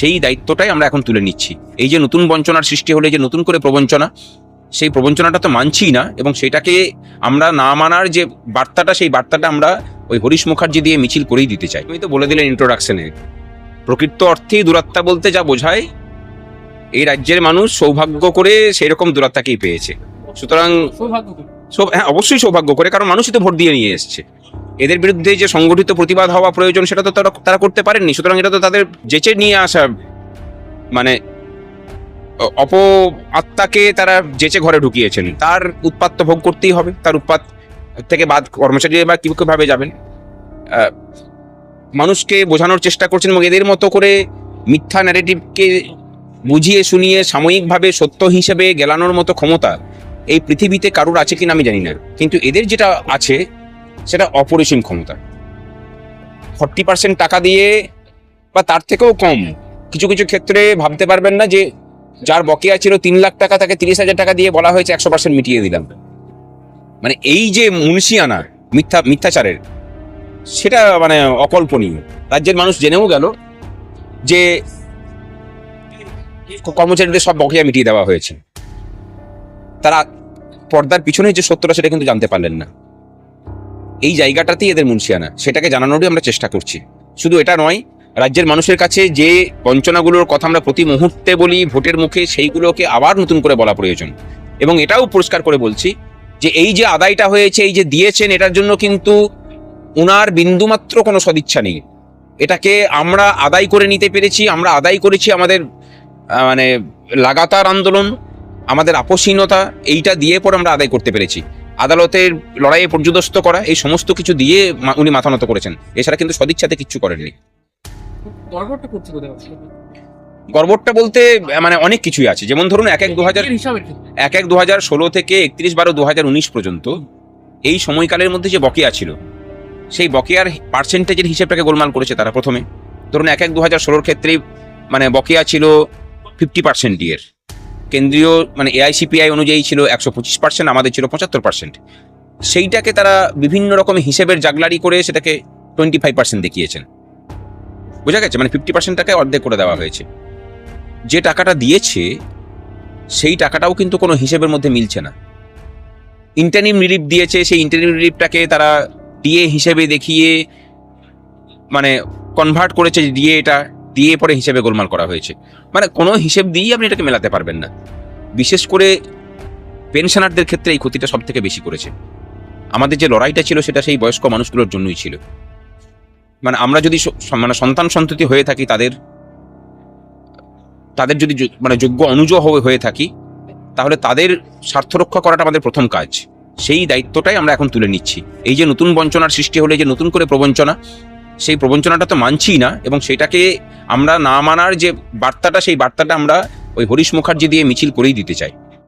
সেই দায়িত্বটাই আমরা এখন তুলে নিচ্ছি। এই যে নতুন বঞ্চনার সৃষ্টি হলে যে নতুন করে প্রবঞ্চনা, সেই প্রবঞ্চনাটা তো মানছি না, এবং সেটাকে আমরা না মানার যে বার্তাটা, সেই বার্তাটা আমরা ওই হরিশ মুখার্জি দিয়ে মিছিল করেই দিতে চাই। তুমি তো বলে দিলেন ইন্ট্রোডাকশনে, প্রকৃত অর্থেই দূরাত্মা বলতে যা বোঝায়, এই রাজ্যের মানুষ সৌভাগ্য করে সেই রকম দূরাত্মাকেই পেয়েছে। সুতরাং হ্যাঁ, অবশ্যই সৌভাগ্য করে, কারণ মানুষই তো ভোট দিয়ে নিয়ে এসছে। এদের বিরুদ্ধে যে সংগঠিত প্রতিবাদ হওয়া প্রয়োজন, সেটা তো তারা করতে পারেননি। সুতরাং এটা তো তাদের যেচে নিয়ে আসা, মানে অপ আত্মাকে তারা যেচে ঘরে ঢুকিয়েছেন, তার উৎপাত তো ভোগ করতেই হবে। তার উৎপাত থেকে বাদ কর্মচারী বা কিভাবে যাবেন? মানুষকে বোঝানোর চেষ্টা করছেন, এবং এদের মতো করে মিথ্যা ন্যারেটিভকে বুঝিয়ে শুনিয়ে সাময়িকভাবে সত্য হিসেবে গেলানোর মতো ক্ষমতা এই পৃথিবীতে কারুর আছে কিনা আমি জানি না, কিন্তু এদের যেটা আছে সেটা অপরিসীম ক্ষমতা। 40% টাকা দিয়ে বা তার থেকেও কম কিছু কিছু ক্ষেত্রে ভাবতে পারবেন না যে যার বকেয়া ছিল 3 লাখ টাকা, তাকে 30,000 টাকা দিয়ে বলা হয়েছে 100% মিটিয়ে দিলাম। মানে এই যে মুনশিয়ানা মিথ্যাচারের, সেটা মানে অকল্পনীয়। রাজ্যের মানুষ জেনেও গেল যে কর্মচারীদের সব বকেয়া মিটিয়ে দেওয়া হয়েছে। তারা পর্দার পিছনে যে সত্যটা, সেটা কিন্তু জানতে পারলেন না। এই জায়গাটাতেই এদের মুনশিয়ানা, সেটাকে জানানোরই আমরা চেষ্টা করছি। শুধু এটা নয়, রাজ্যের মানুষের কাছে যে বঞ্চনাগুলোর কথা আমরা প্রতি মুহূর্তে বলি ভোটের মুখে, সেইগুলোকে আবার নতুন করে বলা প্রয়োজন। এবং এটাও পরিষ্কার করে বলছি যে এই যে আদায়টা হয়েছে, এই যে দিয়েছেন, এটার জন্য কিন্তু উনার বিন্দুমাত্র কোনো সদিচ্ছা নেই। এটাকে আমরা আদায় করে নিতে পেরেছি, আমরা আদায় করেছি আমাদের মানে লাগাতার আন্দোলন, আমাদের আপোষহীনতা, এইটা দিয়ে পরে আমরা আদায় করতে পেরেছি। আদালতের লড়াইয়ে পর্যুদস্ত করা, এই সমস্ত কিছু দিয়ে উনি মাথা নত করেছেন। এছাড়া কিন্তু সদিচ্ছাতে কিচ্ছু করেননি। গর্বটা বলতে মানে অনেক কিছুই আছে। যেমন ধরুন 1/1/2016 থেকে 31/12/2019 পর্যন্ত এই সময়কালের মধ্যে যে বকেয়া ছিল, সেই বকেয়ার পার্সেন্টেজের হিসেবটাকে গোলমাল করেছে তারা। প্রথমে ধরুন 1/1/2016 ক্ষেত্রে মানে বকেয়া ছিল 50% এর, কেন্দ্রীয় মানে AICPI অনুযায়ী ছিল 125%, আমাদের ছিল 75%। সেইটাকে তারা বিভিন্ন রকমের হিসেবের জাগলারি করে সেটাকে 25% দেখিয়েছেন। বোঝা গেছে? মানে 50%টাকে অর্ধেক করে দেওয়া হয়েছে। যে টাকাটা দিয়েছে সেই টাকাটাও কিন্তু কোনো হিসেবের মধ্যে মিলছে না। ইন্টারিম রিলিফ দিয়েছে, সেই ইন্টারিম রিলিফটাকে তারা ডিএ হিসেবে দেখিয়ে মানে কনভার্ট করেছে, এটা দিয়ে পরে হিসেবে গোলমাল করা হয়েছে। মানে কোনো হিসেব দিয়েই আপনি এটাকে মেলাতে পারবেন না। বিশেষ করে পেনশনারদের ক্ষেত্রে এই ক্ষতিটা সব থেকে বেশি করেছে। আমাদের যে লড়াইটা ছিল, সেটা সেই বয়স্ক মানুষগুলোর জন্যই ছিল। মানে আমরা যদি মানে সন্তান সন্ততি হয়ে থাকি, তাদের যদি মানে যোগ্য অনুজ হয়ে থাকি, তাহলে তাদের স্বার্থ রক্ষা করাটা আমাদের প্রথম কাজ। সেই দায়িত্বটাই আমরা এখন তুলে নিচ্ছি। এই যে নতুন বঞ্চনার সৃষ্টি হলে যে নতুন করে প্রবঞ্চনা, সেই প্রবঞ্চনাটা তো মানছি না, এবং সেটাকে আমরা না মানার যে বার্তাটা, সেই বার্তাটা আমরা ওই হরিশ মুখার্জি দিয়ে মিছিল করেই দিতে চাই।